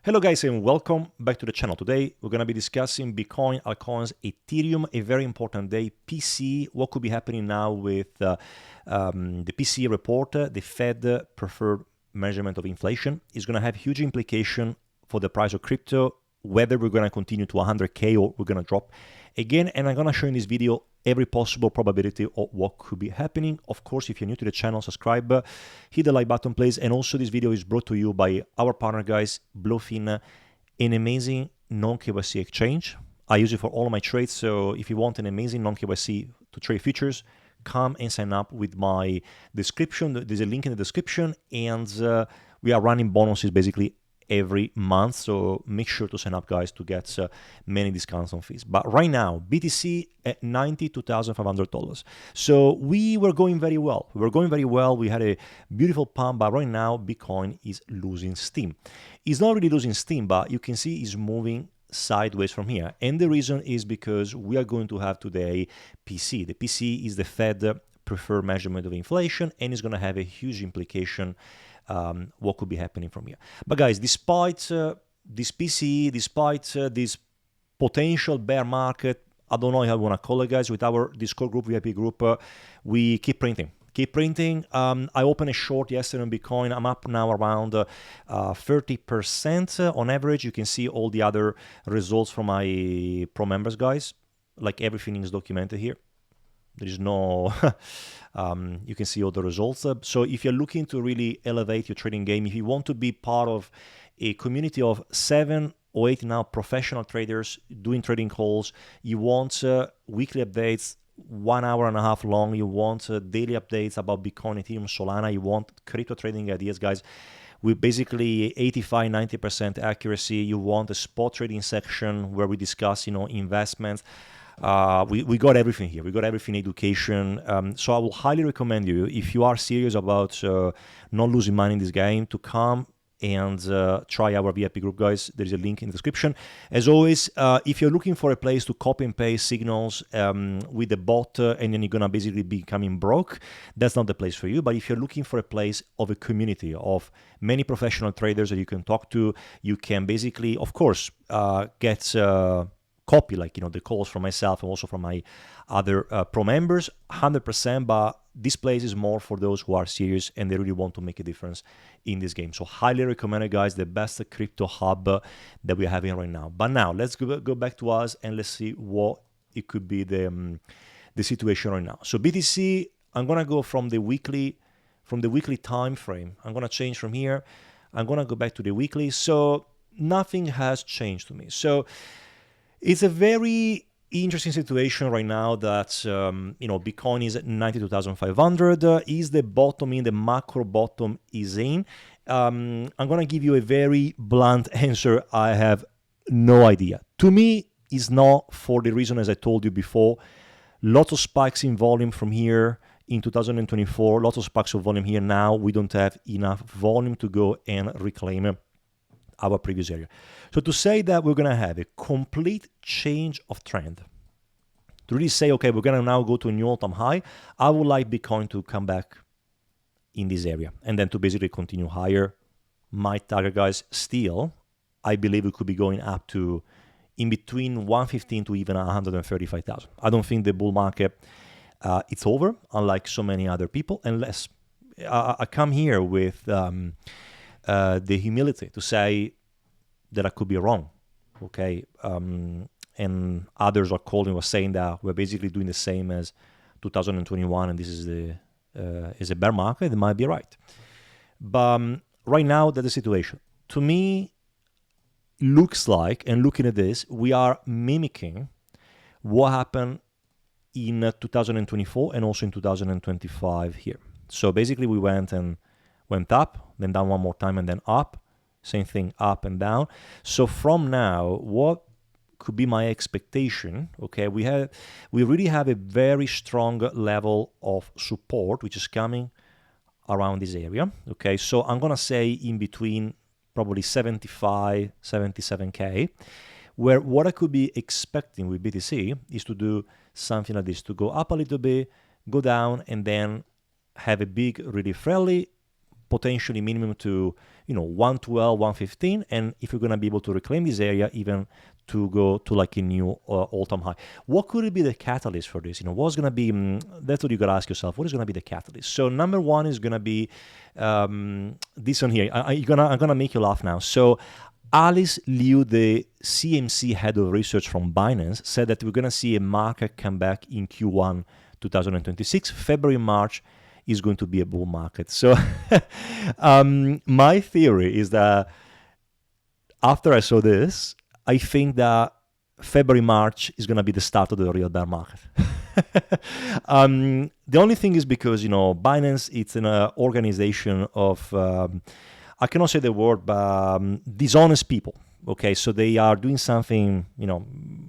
Hello guys and welcome back to the channel. Today we're going to be discussing Bitcoin, Altcoins, Ethereum, a very important day, PCE, what could be happening now with the PCE report, the Fed preferred measurement of inflation is going to have huge implication for the price of crypto, whether we're going to continue to 100K or we're going to drop again. And I'm going to show in this video every possible probability of what could be happening. Of course, if you're new to the channel, subscribe, hit the like button, please. And also this video is brought to you by our partner, guys, Bluefin, an amazing non-KYC exchange. I use it for all of my trades. So if you want an amazing non-KYC to trade futures, come and sign up with my description. There's a link in the description, and we are running bonuses basically every month, so make sure to sign up, guys, to get many discounts on fees. But right now, BTC at $92,500. So we were going very well. We had a beautiful pump, but right now Bitcoin is losing steam. It's not really losing steam, but you can see it's moving sideways from here. And the reason is because we are going to have today PCE. The PCE is the Fed preferred measurement of inflation, and it's going to have a huge implication what could be happening from here. But guys, despite this PCE, despite this potential bear market, I don't know how I want to call it, guys, with our Discord group, VIP group, we keep printing. I opened a short yesterday on Bitcoin. I'm up now around 30% on average. You can see all the other results from my pro members, guys. Like everything is documented here. There is no, you can see all the results. So if you're looking to really elevate your trading game, if you want to be part of a community of 7 or 8 now professional traders doing trading calls, you want weekly updates, 1 hour and a half long, you want daily updates about Bitcoin, Ethereum, Solana, you want crypto trading ideas, guys, with basically 85-90% accuracy. You want a spot trading section where we discuss, investments. We got everything here. We got everything education. So I will highly recommend you, if you are serious about not losing money in this game, to come and try our VIP group, guys. There is a link in the description. As always, if you're looking for a place to copy and paste signals with the bot and then you're going to basically be becoming broke, that's not the place for you. But if you're looking for a place of a community of many professional traders that you can talk to, you can basically, of course, get copy, like, the calls from myself and also from my other pro members, 100%, but this place is more for those who are serious and they really want to make a difference in this game. So highly recommend it, guys, the best crypto hub that we're having right now. But now let's go back to us and let's see what it could be the situation right now. So BTC, I'm gonna go from the weekly time frame. I'm gonna change from here. I'm gonna go back to the weekly. So nothing has changed to me. So it's a very interesting situation right now that, Bitcoin is at 92,500. Is the bottom in, the macro bottom is in? I'm going to give you a very blunt answer. I have no idea. To me, it's not, for the reason, as I told you before, lots of spikes in volume from here in 2024, lots of spikes of volume here. Now we don't have enough volume to go and reclaim our previous area. So to say that we're going to have a complete change of trend, to really say, okay, we're going to now go to a new all-time high, I would like Bitcoin to come back in this area and then to basically continue higher. My target, guys, still, I believe it could be going up to in between 115 to even 135,000. I don't think the bull market, it's over, unlike so many other people, unless I come here with the humility to say that I could be wrong, okay? And others are calling or saying that we're basically doing the same as 2021 and this is a bear market. They might be right. But right now, that's the situation. To me, looks like, and looking at this, we are mimicking what happened in 2024 and also in 2025 here. So basically we went up, then down one more time, and then up. Same thing, up and down. So from now, what could be my expectation? Okay, we really have a very strong level of support, which is coming around this area. Okay, so I'm gonna say in between probably 75, 77K, where what I could be expecting with BTC is to do something like this, to go up a little bit, go down, and then have a big relief rally, potentially minimum to 112, 115, and if you're going to be able to reclaim this area, even to go to like a new all-time high. What could be the catalyst for this? What's going to be, that's what you got to ask yourself, what is going to be the catalyst? So number one is going to be this one here. I'm going to make you laugh now. So Alice Liu, the CMC head of research from Binance, said that we're going to see a market comeback in Q1 2026. February, March is going to be a bull market. So my theory is that after I saw this, I think that February, March is going to be the start of the real bear market. The only thing is because, Binance, it's an organization of, I cannot say the word, but dishonest people. Okay, so they are doing something,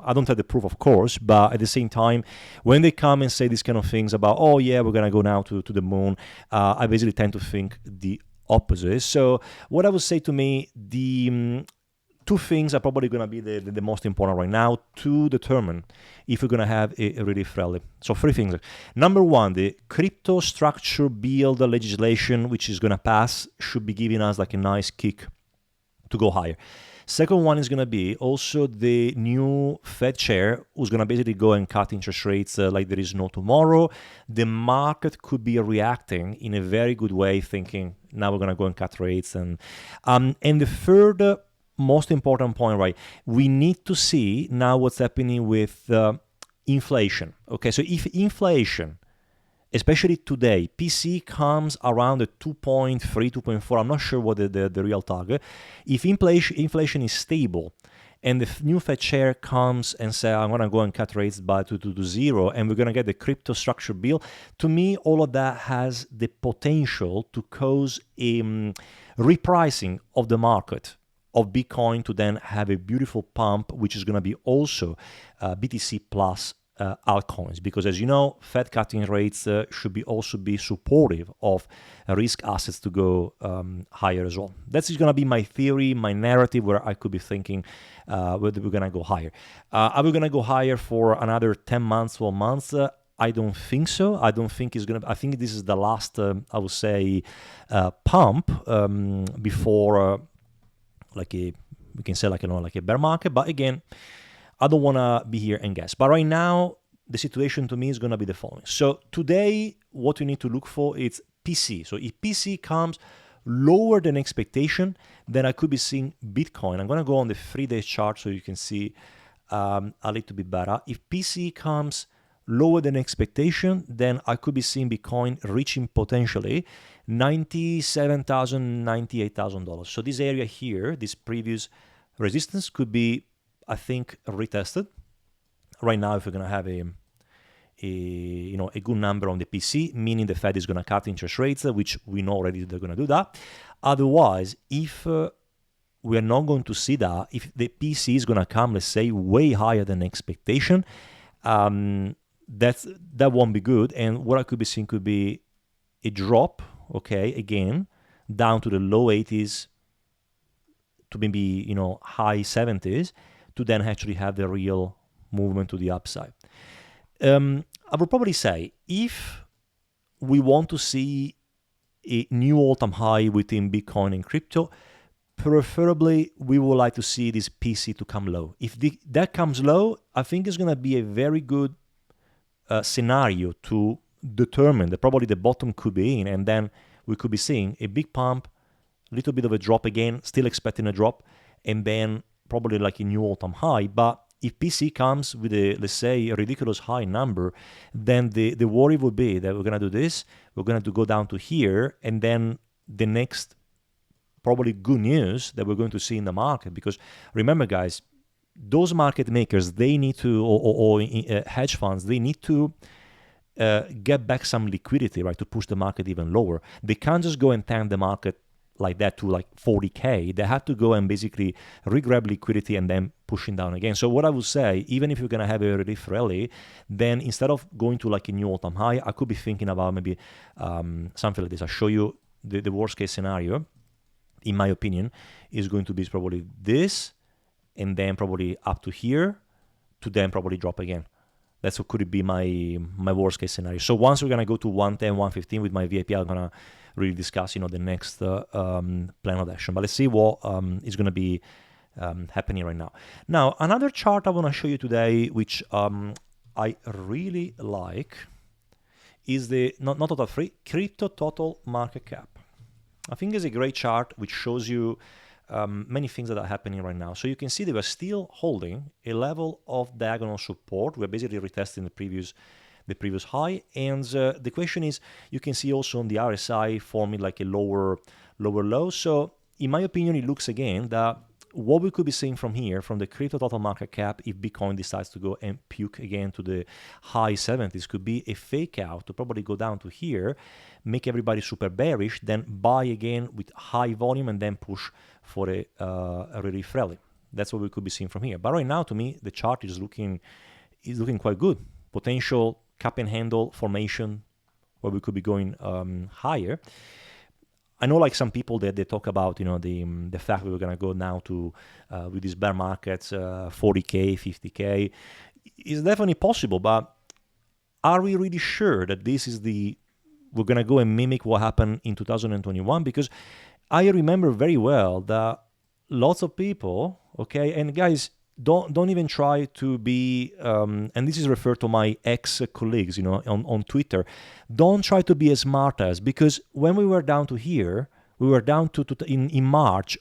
I don't have the proof, of course, but at the same time, when they come and say these kind of things about, oh yeah, we're going to go now to the moon, I basically tend to think the opposite. So what I would say to me, the two things are probably going to be the most important right now to determine if we're going to have a relief rally. So three things. Number one, the crypto structure bill legislation, which is going to pass, should be giving us like a nice kick to go higher. Second one is going to be also the new Fed chair who's going to basically go and cut interest rates like there is no tomorrow. The market could be reacting in a very good way, thinking now we're going to go and cut rates. And the third most important point, right? We need to see now what's happening with inflation. Okay, so if inflation, especially today, PCE comes around the 2.3, 2.4, I'm not sure what the real target. If inflation is stable and the new Fed chair comes and says, I'm going to go and cut rates by to zero, and we're going to get the crypto structure bill, to me, all of that has the potential to cause a repricing of the market of Bitcoin to then have a beautiful pump, which is going to be also BTC plus altcoins, because as you know, Fed cutting rates should also be supportive of risk assets to go higher as well. That's going to be my theory, my narrative, where I could be thinking whether we're going to go higher. Are we going to go higher for another 10 months, 12 months? I don't think so. I don't think it's going to. I think this is the last, I would say, pump before. We can say like a bear market, but again, I don't want to be here and guess. But right now, the situation to me is going to be the following. So today, what you need to look for is PC. So if PC comes lower than expectation, then I could be seeing Bitcoin. I'm going to go on the 3-day chart so you can see a little bit better. If PC comes lower than expectation, then I could be seeing Bitcoin reaching potentially $97,000, $98,000. So this area here, this previous resistance could be, I think, retested. Right now, if we're going to have a good number on the PC, meaning the Fed is going to cut interest rates, which we know already they're going to do that. Otherwise, if we are not going to see that, if the PC is going to come, let's say, way higher than expectation, that won't be good. And what I could be seeing could be a drop, okay, again, down to the low 80s to maybe, high 70s to then actually have the real movement to the upside. I would probably say if we want to see a new all-time high within Bitcoin and crypto, preferably we would like to see this PC to come low. If that comes low, I think it's going to be a very good scenario to determine that probably the bottom could be in, and then we could be seeing a big pump, a little bit of a drop again, still expecting a drop, and then probably like a new all-time high. But if PC comes with a, let's say, a ridiculous high number, then the worry would be that we're going to do this, we're going to go down to here, and then the next probably good news that we're going to see in the market. Because remember, guys, those market makers, they need to, or hedge funds, they need to get back some liquidity, right, to push the market even lower. They can't just go and tank the market like that to like 40K. They have to go and basically re-grab liquidity and then pushing down again. So what I would say, even if you're going to have a relief rally, then instead of going to like a new all-time high, I could be thinking about maybe something like this. I'll show you the worst case scenario, in my opinion, is going to be probably this, and then probably up to here, to then probably drop again. That's what could be my worst case scenario. So once we're going to go to 110, 115 with my VIP, I'm going to really discuss, the next plan of action. But let's see what is going to be happening right now. Now, another chart I want to show you today, which I really like, is the not total free, crypto total market cap. I think it's a great chart which shows you many things that are happening right now. So you can see they were still holding a level of diagonal support. We're basically retesting the previous high, and the question is, you can see also on the RSI forming like a lower low. So in my opinion, it looks again that what we could be seeing from here, from the crypto total market cap, if Bitcoin decides to go and puke again to the high 70s, could be a fake out to probably go down to here, make everybody super bearish, then buy again with high volume and then push for a relief rally. That's what we could be seeing from here. But right now, to me, the chart is looking quite good. Potential cap and handle formation where we could be going higher. I know like some people that they talk about, the fact that we're going to go now to, with these bear markets, 40K, 50K. It's definitely possible, but are we really sure that this is we're going to go and mimic what happened in 2021? Because I remember very well that lots of people, okay, and guys, don't even try to be, and this is referred to my ex-colleagues, on Twitter. Don't try to be as smart as, because when we were down to here, we were down to in March,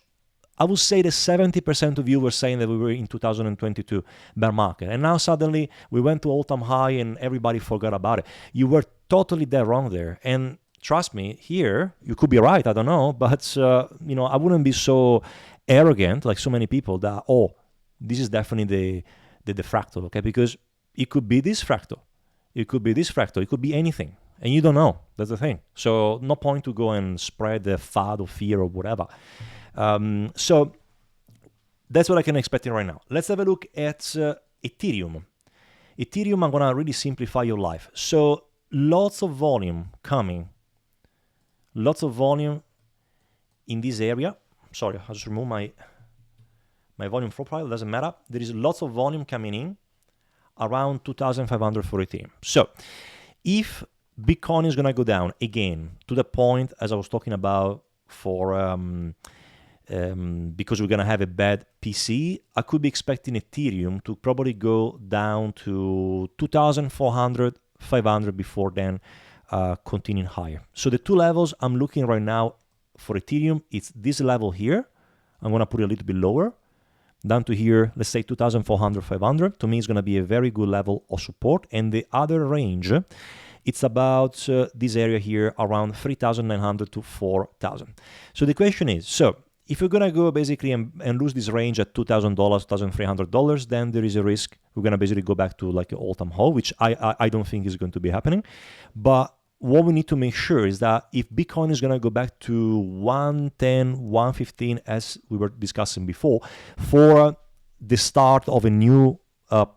I would say that 70% of you were saying that we were in 2022 bear market. And now suddenly we went to all-time high and everybody forgot about it. You were totally dead wrong there. And trust me, here, you could be right, I don't know, but, I wouldn't be so arrogant like so many people that, this is definitely the fractal, okay? Because it could be this fractal. It could be this fractal. It could be anything. And you don't know. That's the thing. So no point to go and spread the fad of fear or whatever. So that's what I can expect right now. Let's have a look at Ethereum. Ethereum, I'm going to really simplify your life. So lots of volume coming. Lots of volume in this area. Sorry, I'll just remove my volume profile, doesn't matter. There is lots of volume coming in, around 2,500 for Ethereum. So if Bitcoin is going to go down again to the point, as I was talking about, for because we're going to have a bad PCE, I could be expecting Ethereum to probably go down to 2,400, 500 before then continuing higher. So the two levels I'm looking right now for Ethereum, it's this level here. I'm going to put it a little bit lower. Down to here, let's say 2,400, 500. To me, it's going to be a very good level of support. And the other range, it's about this area here, around 3,900 to 4,000. So the question is, so if you're going to go basically and lose this range at $2,000, $2,300, then there is a risk we're going to basically go back to like an all-time high, which I don't think is going to be happening. But what we need to make sure is that if Bitcoin is going to go back to 110, 115, as we were discussing before, for the start of a new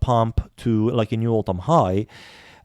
pump to like a new all-time high,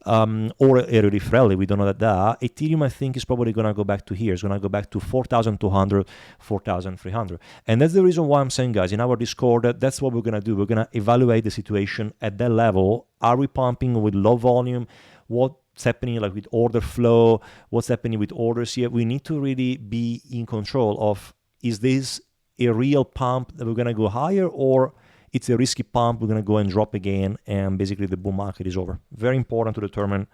or a relief rally, we don't know that. Ethereum, I think, is probably going to go back to here. It's going to go back to 4,200, 4,300. And that's the reason why I'm saying, guys, in our Discord, that's what we're going to do. We're going to evaluate the situation at that level. Are we pumping with low volume? What's happening like with order flow? What's happening with orders here? We need to really be in control of, is this a real pump that we're going to go higher, or it's a risky pump, we're going to go and drop again, and basically the bull market is over. Very important to determine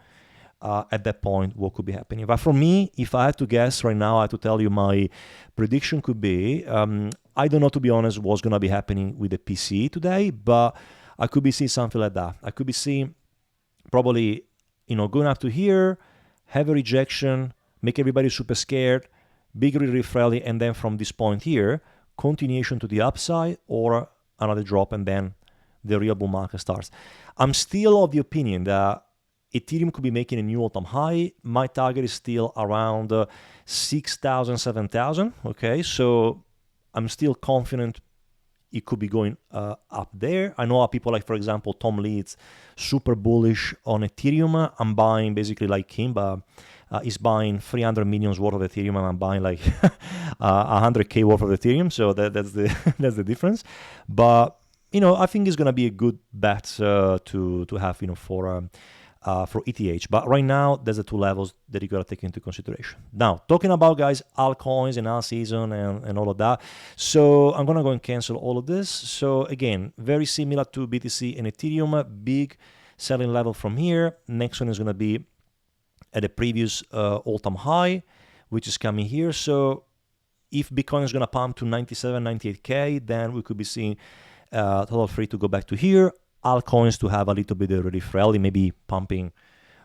at that point what could be happening. But for me, if I had to guess right now, I had to tell you my prediction could be, I don't know, to be honest, what's going to be happening with the PCE today, but I could be seeing something like that. I could be seeing probably, going up to here, have a rejection, make everybody super scared, big relief rally, and then from this point here, continuation to the upside, or another drop, and then the real bull market starts. I'm still of the opinion that Ethereum could be making a new all-time high. My target is still around 6,000, 7,000. Okay, so I'm still confident it could be going up there. I know people like, for example, Tom Lee, it's super bullish on Ethereum. I'm buying basically like him, but he's buying 300 millions worth of Ethereum, and I'm buying like 100K worth of Ethereum. So that's the that's the difference. But I think it's gonna be a good bet to have for for ETH. But right now, there's the two levels that you got to take into consideration. Now, talking about, guys, altcoins and alt season and all of that. So I'm going to go and cancel all of this. So again, very similar to BTC and Ethereum, big selling level from here. Next one is going to be at the previous all-time high, which is coming here. So if Bitcoin is going to pump to 97, 98K, then we could be seeing total free to go back to here. Altcoins to have a little bit of relief rally, maybe pumping,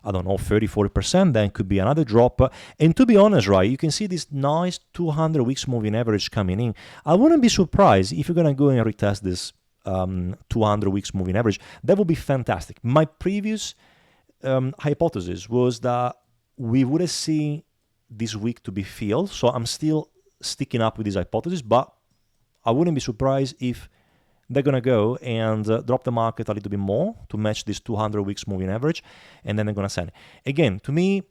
I don't know, 30, 40%, then could be another drop. And to be honest, right, you can see this nice 200 weeks moving average coming in. I wouldn't be surprised if you're going to go and retest this 200 weeks moving average. That would be fantastic. My previous hypothesis was that we would have seen this week to be filled. So I'm still sticking up with this hypothesis, but I wouldn't be surprised if they're going to go and drop the market a little bit more to match this 200 weeks moving average, and then they're going to send it. Again, to me,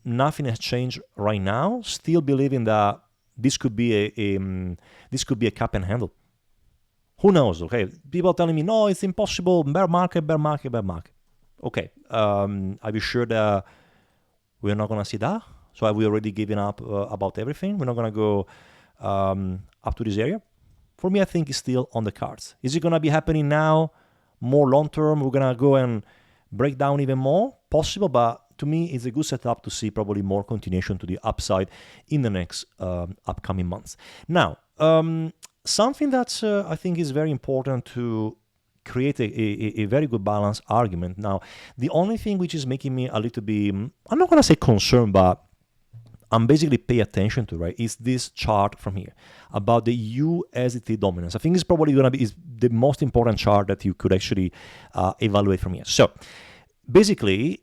nothing has changed right now. Still believing that this could be a cup and handle. Who knows? Okay, people are telling me, no, it's impossible. Bear market, bear market, bear market. Okay, are you sure that we're not going to see that? So have we already given up about everything? We're not going to go up to this area? For me, I think it's still on the cards. Is it going to be happening now, more long-term? We're going to go and break down even more? Possible, but to me, it's a good setup to see probably more continuation to the upside in the next upcoming months. Now, something that I think is very important to create a very good balanced argument. Now, the only thing which is making me a little bit, I'm not going to say concerned, but I'm basically pay attention to, right, is this chart from here about the USDT dominance. I think it's probably going to be the most important chart that you could actually evaluate from here. So basically,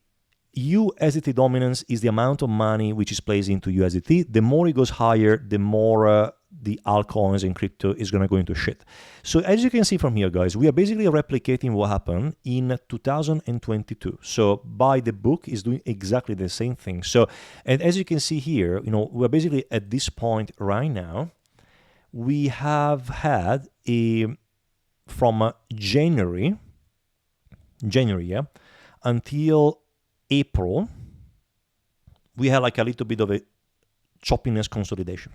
USDT dominance is the amount of money which is placed into USDT. The more it goes higher, the more the altcoins and crypto is going to go into shit. So as you can see from here, guys, we are basically replicating what happened in 2022. So by the book is doing exactly the same thing. So, and as you can see here, we're basically at this point right now, we have had from January, yeah, until April, we had like a little bit of a choppiness consolidation.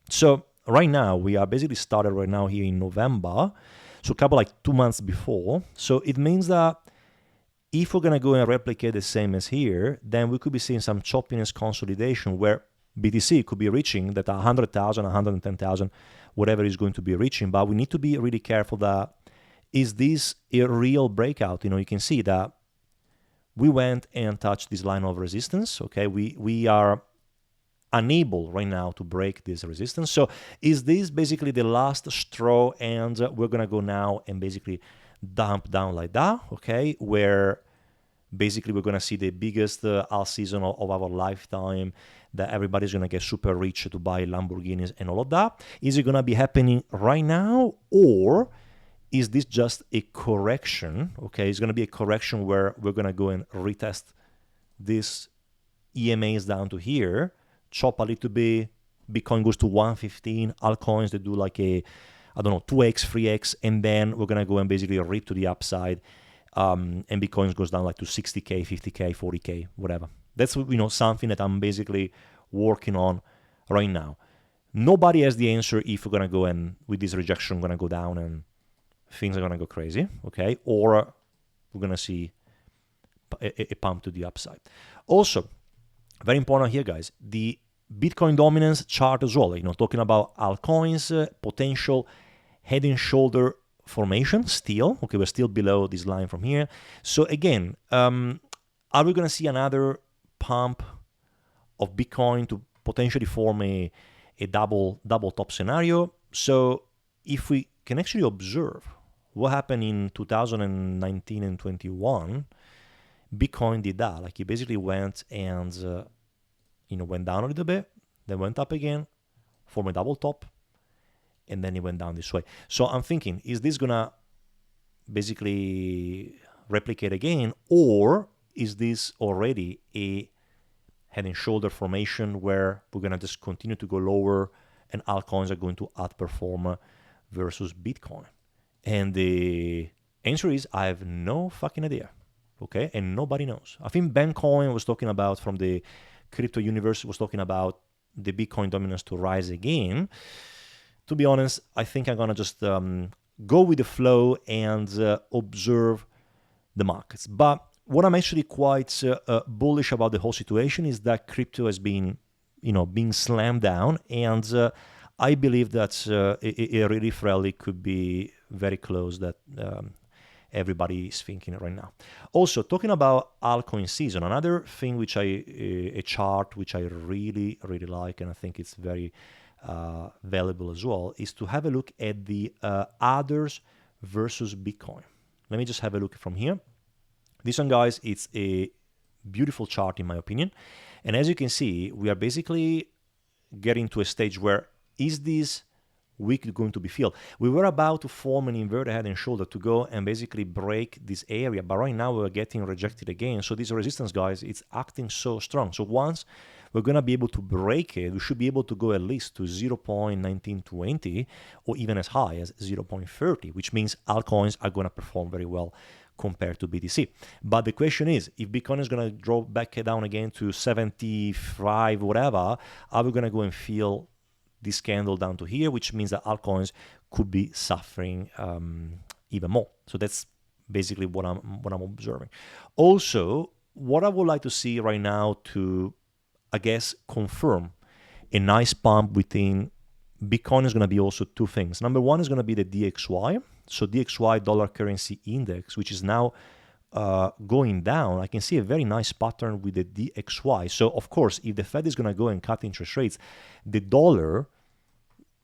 So right now, we are basically started right now here in November, so a couple like 2 months before. So it means that if we're going to go and replicate the same as here, then we could be seeing some choppiness consolidation where BTC could be reaching that 100,000, 110,000, whatever is going to be reaching. But we need to be really careful that is this a real breakout? You can see that we went and touched this line of resistance. Okay, we are unable right now to break this resistance. So is this basically the last straw, and we're gonna go now and basically dump down like that, okay, where basically we're gonna see the biggest alt season of our lifetime, that everybody's gonna get super rich to buy Lamborghinis and all of that? Is it gonna be happening right now, or is this just a correction? Okay, it's gonna be a correction where we're gonna go and retest this EMAs down to here, chop a little bit, Bitcoin goes to 115, altcoins that do like a, I don't know, 2x, 3x, and then we're gonna go and basically rip to the upside, and Bitcoin goes down like to 60K, 50K, 40K, whatever. That's something that I'm basically working on right now. Nobody has the answer if we're gonna go and with this rejection gonna go down and things are gonna go crazy, okay? Or we're gonna see a pump to the upside. Also, very important here, guys, the Bitcoin dominance chart as well. Talking about altcoins, potential head and shoulder formation still. Okay, we're still below this line from here. So again, are we gonna see another pump of Bitcoin to potentially form a double top scenario? So if we can actually observe what happened in 2019 and 21, Bitcoin did that. Like it basically went and went down a little bit, then went up again, formed a double top, and then it went down this way. So I'm thinking, is this gonna basically replicate again, or is this already a head and shoulder formation where we're gonna just continue to go lower and altcoins are going to outperform versus Bitcoin? And the answer is, I have no fucking idea. okay? And nobody knows. I think Ben Cohen was talking about, from the crypto universe, was talking about the Bitcoin dominance to rise again. To be honest, I think I'm gonna just go with the flow and observe the markets. But what I'm actually quite bullish about the whole situation is that crypto has been, being slammed down, and I believe that a relief rally could be very close, that everybody is thinking right now. Also, talking about altcoin season, another thing which a chart which I really, really like, and I think it's very valuable as well, is to have a look at the others versus Bitcoin. Let me just have a look from here. This one, guys, it's a beautiful chart in my opinion. And as you can see, we are basically getting to a stage where, is this week going to be filled? We were about to form an inverted head and shoulder to go and basically break this area, but right now we're getting rejected again. So this resistance, guys, it's acting so strong. So once we're going to be able to break it, we should be able to go at least to 0.1920 or even as high as 0.30, which means altcoins are going to perform very well compared to BTC. But the question is, if Bitcoin is going to drop back down again to 75, whatever, are we going to go and feel this candle down to here, which means that altcoins could be suffering even more. So that's basically what I'm observing. Also, what I would like to see right now to, I guess, confirm a nice pump within Bitcoin is going to be also two things. Number one is going to be the DXY. So DXY dollar currency index, which is now going down. I can see a very nice pattern with the DXY. So of course, if the Fed is going to go and cut interest rates, the dollar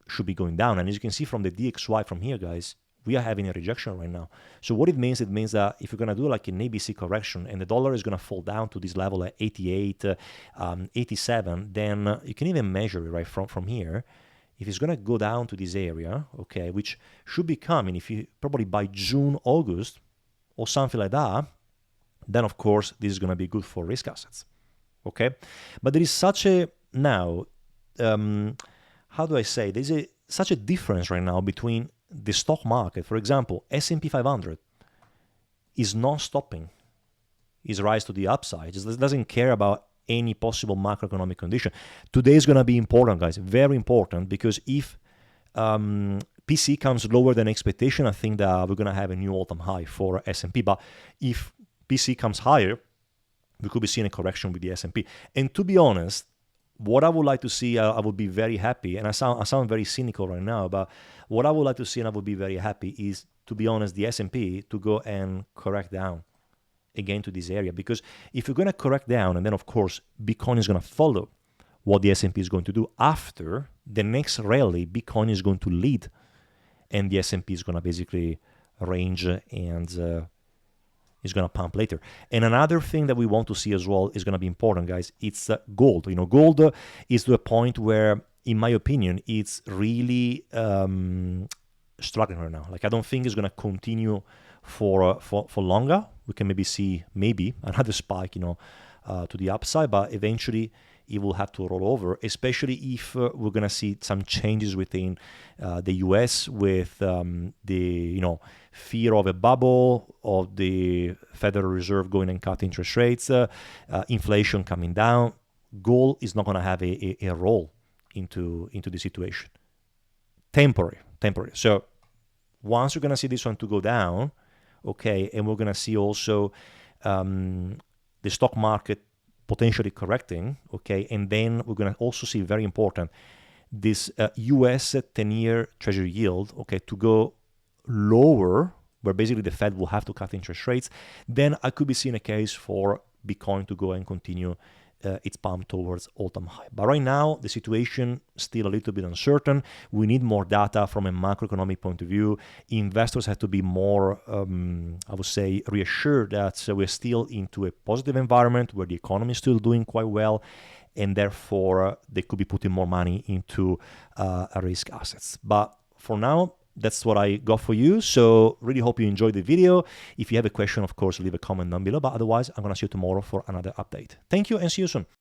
should be going down. And as you can see from the DXY from here, guys, we are having a rejection right now. So what it means that if you're going to do like an ABC correction and the dollar is going to fall down to this level at 88, 87, then you can even measure it right from here. If it's going to go down to this area, okay, which should be coming if you probably by June, August, or something like that, then of course this is going to be good for risk assets, okay? But there is such a, now, how do I say, there's such a difference right now between the stock market. For example, S&P 500 is not stopping its rise to the upside. It doesn't care about any possible macroeconomic condition. Today is going to be important, guys, very important, because if PC comes lower than expectation, I think that we're going to have a new all-time high for S&P. But if PC comes higher, we could be seeing a correction with the S&P. And to be honest, what I would like to see, I would be very happy, and I sound very cynical right now, but what I would like to see and I would be very happy is, to be honest, the S&P to go and correct down again to this area. Because if you're going to correct down, and then of course Bitcoin is going to follow what the S&P is going to do, after the next rally, Bitcoin is going to lead and the S&P is going to basically range and is going to pump later. And another thing that we want to see as well is going to be important, guys. It's gold. Gold is to a point where, in my opinion, it's really struggling right now. Like, I don't think it's going to continue for longer. We can maybe see another spike, to the upside, but eventually it will have to roll over, especially if we're going to see some changes within the US with the fear of a bubble, of the Federal Reserve going and cutting interest rates, inflation coming down. Gold is not going to have a role into the situation. Temporary. So once you're going to see this one to go down, okay, and we're going to see also the stock market potentially correcting, okay, and then we're going to also see, very important, this US 10-year Treasury yield, okay, to go lower, where basically the Fed will have to cut interest rates. Then I could be seeing a case for Bitcoin to go and continue its pump towards all-time high. But right now, the situation still a little bit uncertain. We need more data from a macroeconomic point of view. Investors have to be more, I would say, reassured that we're still into a positive environment where the economy is still doing quite well, and therefore they could be putting more money into risk assets. But for now, that's what I got for you. So really hope you enjoyed the video. If you have a question, of course, leave a comment down below. But otherwise, I'm going to see you tomorrow for another update. Thank you and see you soon.